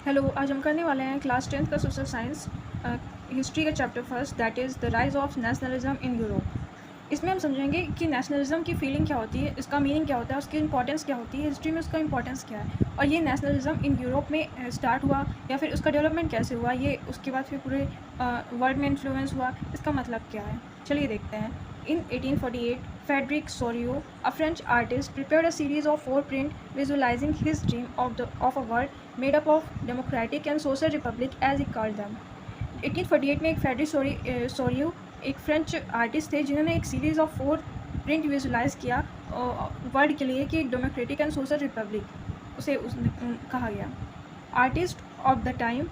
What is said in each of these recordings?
Hello, आज हम करने वाले हैं क्लास 10th का सोशल साइंस हिस्ट्री का chapter first, that is the rise of nationalism in Europe. इसमें हम समझेंगे कि नेशनलिज्म की फीलिंग क्या होती है, इसका मीनिंग क्या होता है, उसकी इंपॉर्टेंस क्या होती है, हिस्ट्री में उसका इंपॉर्टेंस क्या है, और ये नेशनलिज्म इन यूरोप में स्टार्ट हुआ या फिर उसका डेवलपमेंट कैसे हुआ, ये उसके बाद फिर पूरे वर्ल्ड में इन्फ्लुएंस हुआ, इसका मतलब क्या है। चलिए देखते हैं। In 1848, Frederic Sorio, a French artist, prepared a series of 4 prints visualizing his dream of a world made up of democratic and social republic, as he called them. 1848 में एक फ्रेडरिक सोरियो एक फ्रेंच आर्टिस्ट थे जिन्होंने एक series of 4 print visualise किया world के लिए कि एक डेमोक्रेटिक एंड सोशल रिपब्लिक उसे कहा गया। Artist of the time,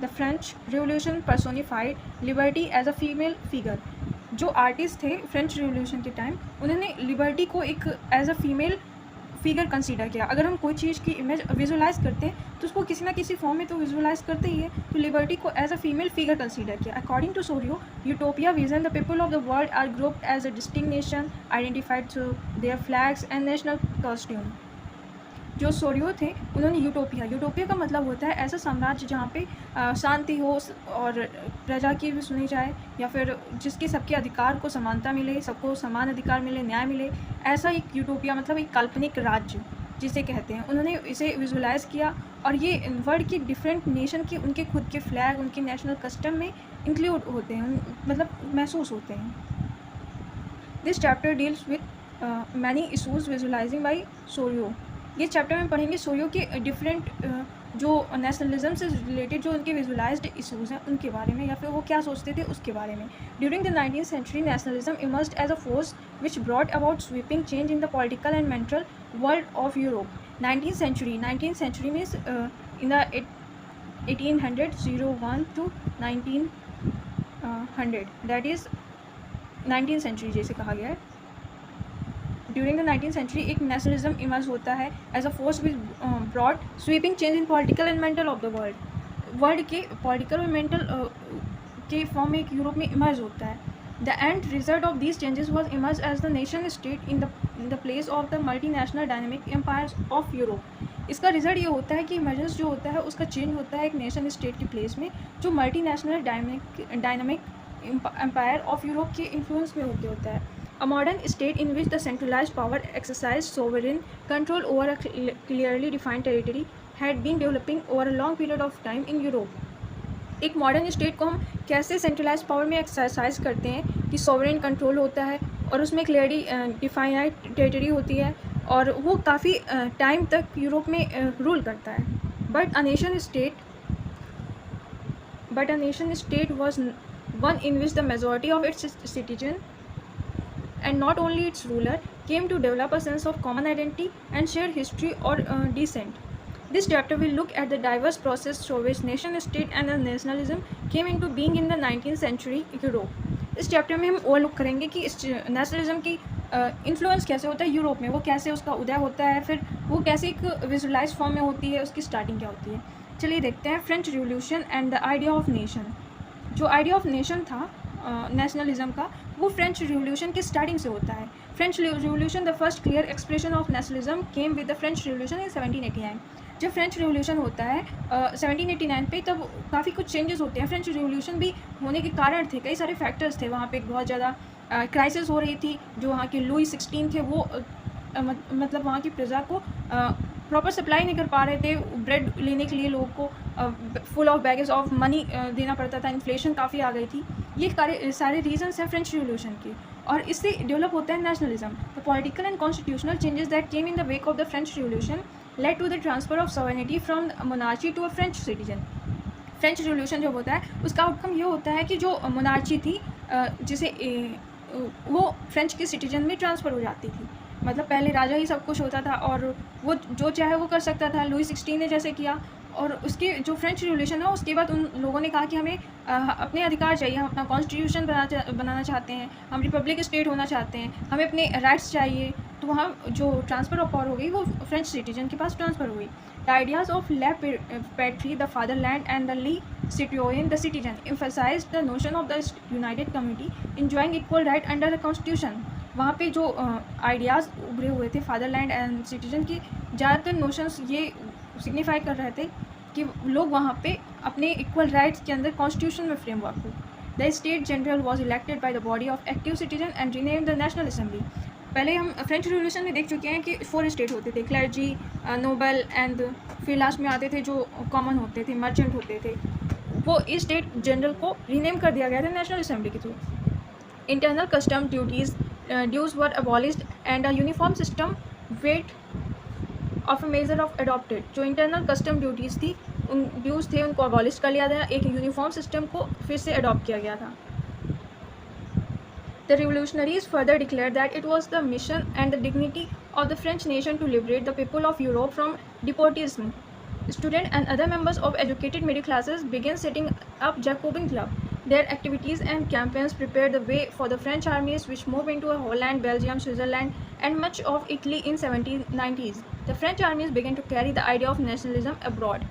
the French revolution personified liberty as a female figure. जो आर्टिस्ट थे फ्रेंच रिवोल्यूशन के टाइम, उन्होंने लिबर्टी को एक as a female figure consider किया। अगर हम कोई चीज़ की इमेज विजुलाइज करते हैं तो उसको किसी ना किसी फॉर्म में तो विजुलाइज करते ही है, तो लिबर्टी को as a female figure consider किया। According to Sorrieu, utopia vision, the people of the world are grouped as a distinct nation identified through their flags and national costume. जो Sorrieu थे उन्होंने utopia का मतलब होता है ऐसा साम्राज्य जहाँ पे शांति हो और प्रजा की भी सुनी जाए, या फिर जिसके सबके अधिकार को समानता मिले, सबको समान अधिकार मिले, न्याय मिले। ऐसा एक यूटोपिया मतलब एक काल्पनिक राज्य जिसे कहते हैं, उन्होंने इसे विजुलाइज़ किया और ये वर्ल्ड के डिफरेंट नेशन के उनके खुद के फ्लैग, उनके नेशनल कस्टम में इंक्लूड होते हैं, मतलब महसूस होते हैं। This chapter deals with many issues visualising by Sorio. ये चैप्टर में पढ़ेंगे सोरियो के डिफरेंट जो नेशनलिज्म से रिलेटेड जो उनके विजुलाइज्ड इशूज़ हैं उनके बारे में, या फिर वो क्या सोचते थे उसके बारे में। During the 19th century, nationalism emerged as a force which brought about sweeping change in the political and mental world of Europe. 19th century means in the 1801 to 1900, that is 19th century जैसे कहा गया है। During the 19th century एक nationalism emerge होता है as a force which broad sweeping change in political and mental of the world के political और mental के फॉर्म में एक यूरोप में इमर्ज होता है। The end result of these changes was emerge as the nation state in the place of the multi national dynamic empires of Europe. इसका result ये होता है कि इमर्जेंस जो होता है उसका चेंज होता है एक नेशन स्टेट की प्लेस में, जो multi national dynamic empire of Europe के इन्फ्लुएंस में होता है। A modern state in which the centralized power exercised sovereign control over a clearly defined territory had been developing over a long period of time in Europe. एक modern state को हम कैसे centralise power में exercise करते हैं कि sovereign control होता है और उसमें क्लियरली डिफाइनाइड टेरिटरी होती है और वो काफ़ी टाइम तक यूरोप में रूल करता है। But a nation state was one in which the majority of its citizens, and not only its ruler, came to develop a sense of common identity and shared history or descent. This chapter will look at the diverse process through which nation-state and nationalism came into being in the 19th century Europe. इस chapter में हम overlook करेंगे कि इस nationalism की influence कैसे होता है यूरोप में, वो कैसे उसका उदय होता है, फिर वो कैसे एक विजुलाइज फॉर्म में होती है, उसकी स्टार्टिंग क्या होती है। चलिए देखते हैं। French revolution and the idea of nation. जो आइडिया ऑफ नेशन था नेशनलिज्म का, वो फ्रेंच रिवोल्यूशन की स्टार्टिंग से होता है। French revolution, the first clear expression of nationalism came with the French revolution in 1789। जब फ्रेंच रिवोल्यूशन होता है 1789 पे, तब काफ़ी कुछ चेंजेस होते हैं। फ्रेंच रिवोल्यूशन भी होने के कारण थे, कई सारे फैक्टर्स थे। वहाँ पे बहुत ज़्यादा क्राइसिस हो रही थी। जो वहाँ के लुई 16 थे वो मतलब वहाँ की प्रजा को प्रॉपर सप्लाई नहीं कर पा रहे थे। ब्रेड लेने के लिए लोगों को full of baggage of money देना पड़ता था। इन्फ्लेशन काफ़ी आ गई थी। ये सारे रीजंस हैं फ्रेंच रिवोल्यूशन के, और इससे डेवलप होता है nationalism. The political and constitutional changes that came in the wake of the French revolution led to the transfer of sovereignty from monarchy to a French citizen. French revolution जब होता है उसका outcome ये होता है कि जो मोनार्ची थी जिसे वो फ्रेंच के सिटीजन में ट्रांसफ़र हो जाती थी। मतलब पहले राजा ही सब कुछ होता था और वो जो चाहे वो कर सकता था। लुई 16 ने जैसे किया, और उसके जो फ्रेंच रिवोल्यूशन है उसके बाद उन लोगों ने कहा कि हमें अपने अधिकार चाहिए, हम अपना कॉन्स्टिट्यूशन बनाना चाहते हैं, हम रिपब्लिक स्टेट होना चाहते हैं, हमें अपने राइट्स चाहिए। तो वहाँ जो ट्रांसफ़र ऑफ पावर हो गई वो फ्रेंच सिटीजन के पास ट्रांसफ़र हो गई। The ideas of la patrie, the fatherland and the le citoyen the citizen emphasized the notion of the united community enjoying equal right under the constitution. वहाँ पे जो ideas उभरे हुए थे फादरलैंड एंड सिटीजन की, ज़्यादातर नोशंस ये signify कर रहे थे कि लोग वहाँ पे अपने इक्वल राइट्स के अंदर कॉन्स्टिट्यूशन में फ्रेमवर्क हो। The state general was elected by the body of active citizen and renamed the national assembly. पहले हम फ्रेंच रिवॉल्यूशन में देख चुके हैं कि 4 स्टेट होते थे, क्लर्जी, नोबल एंड फिर लास्ट में आते थे जो कॉमन होते थे, मर्चेंट होते थे। वो इस स्टेट जनरल को रीनेम कर दिया गया था नेशनल असेंबली के through. Internal custom dues were abolished and a uniform system weight of a measure of adopted. जो इंटरनल कस्टम ड्यूटीज़ थी, उन ड्यूज़ थे, उनको अबॉलिश कर लिया गया, एक यूनिफॉर्म सिस्टम को फिर से अडॉप्ट किया गया था। The revolutionaries further declared that it was the mission and the dignity of the French nation to liberate the people of Europe from despotism. Students and other members of educated middle classes began setting up Jacobin Club. Their activities and campaigns prepared the way for the French armies which moved into Holland, Belgium, Switzerland and much of Italy in 1790s. The French armies began to carry the idea of nationalism abroad.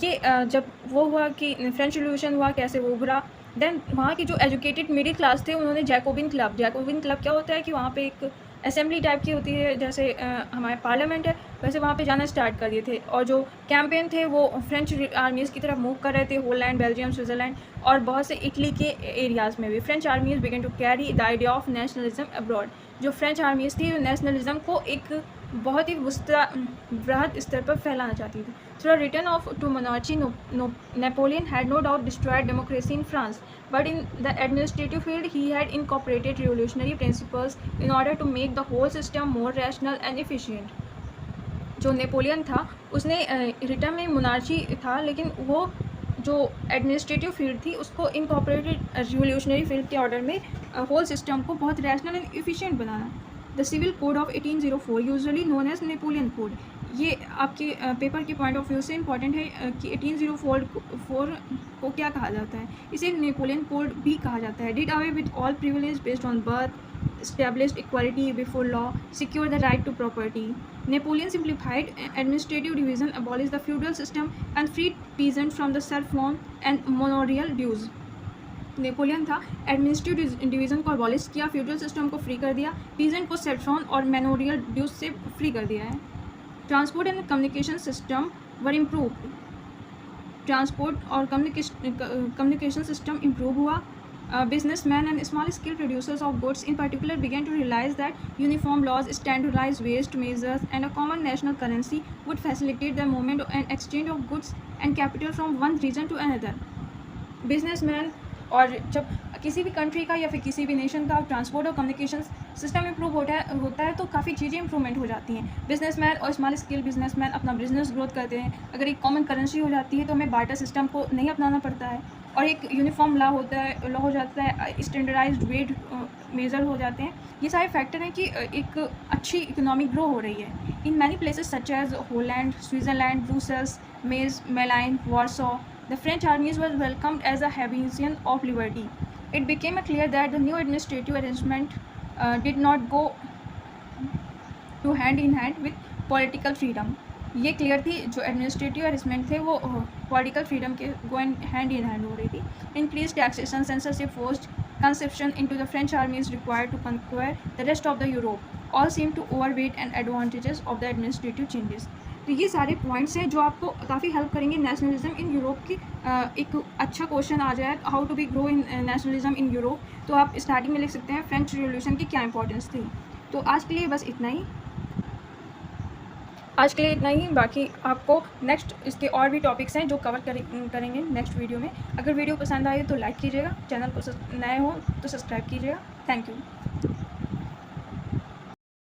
ये जब वो हुआ कि French revolution हुआ, कैसे वो उभरा, then वहाँ के जो एजुकेटेड मिडिल क्लास थे उन्होंने जैकोबिन क्लब क्या होता है कि वहाँ पे एक असेंबली टाइप की होती है, जैसे हमारे पार्लियामेंट है, वैसे वहाँ पे जाना स्टार्ट कर दिए थे। और जो कैंपेन थे वो फ्रेंच आर्मीज़ की तरफ मूव कर रहे थे, होलैंड, बेल्जियम, स्विट्ज़रलैंड और बहुत से इटली के एरियाज़ में भी। French armies began to carry the idea of nationalism abroad. जो फ्रेंच आर्मीज़ थी नेशनलिज्म को एक बहुत ही बृहद स्तर पर फैलाना चाहती थी। Through return of to monarchy, Napoleon had no doubt destroyed democracy in France, but in the administrative field he had incorporated revolutionary principles in order to make the whole system more rational and efficient. जो Napoleon था उसने return में monarchy था, लेकिन वो जो administrative field थी उसको इनकॉर्पोरेटेड रिवोल्यूशनरी फील्ड के ऑर्डर में होल सिस्टम को बहुत रैशनल एंड एफिशिएंट बनाना। The civil code of 1804 usually known as Napoleon code, ये आपके पेपर के पॉइंट ऑफ व्यू से इंपॉर्टेंट है कि 1804 को क्या कहा जाता है। इसे नेपोलियन कोड भी कहा जाता है। Did away with all privilege based on birth, established equality before law, secured the right to property. Napoleon simplified administrative division, abolished the feudal system and freed peasants from the serfdom and manorial dues. Napoleon था, administrative division को abolish किया, feudal system को free कर दिया, peasant को saffron और मैनोरियल dues से free कर दिया है। Transport and communication system were improved. Transport और कम्युनिकेशन सिस्टम इम्प्रूव हुआ। Businessmen and small scale producers of goods in particular began to realize that uniform laws, standardized waste measures and a common national currency would facilitate the movement and exchange of goods and capital from one region to another. Businessmen और जब किसी भी country का या फिर किसी भी nation का ट्रांसपोर्ट और कम्युनिकेशन सिस्टम इम्प्रूव होता है तो काफ़ी चीज़ें इंप्रूवमेंट हो जाती हैं। बिजनेसमैन और स्मॉल स्केल बिजनेसमैन अपना बिजनेस ग्रोथ करते हैं। अगर एक कॉमन करेंसी हो जाती है तो हमें बार्टर सिस्टम को नहीं अपनाना पड़ता है और एक यूनिफॉर्म लॉ हो जाता है, स्टैंडर्डाइज्ड वेट मेजर हो जाते हैं। ये सारे फैक्टर हैं कि एक अच्छी इकोनॉमी ग्रो हो रही है। In many places such as Holland, Switzerland, Brussels, Mainz, Milan, Warsaw, the French armies were welcomed as a haven of liberty. It became clear that the new administrative arrangement did not go to hand in hand with political freedom. ये clear थी, जो administrative arrangement थे वो political freedom के hand in hand हो रही थी। Increase taxation, censorship, forced conscription into the French army is required to conquer the rest of the Europe. All seem to outweigh and advantages of the administrative changes. तो ये सारे points हैं जो आपको काफ़ी हेल्प करेंगे नेशनलिज्म इन यूरोप की। एक अच्छा क्वेश्चन आ जाए, how to be grow in nationalism in Europe, तो आप स्टार्टिंग में लिख सकते हैं फ्रेंच रिवॉल्यूशन की क्या इंपॉर्टेंस थी। तो आज के लिए बस इतना ही। बाकी आपको नेक्स्ट इसके और भी टॉपिक्स हैं जो कवर करेंगे नेक्स्ट वीडियो में। अगर वीडियो पसंद आए तो लाइक कीजिएगा, चैनल को नए हो तो सब्सक्राइब कीजिएगा। Thank you.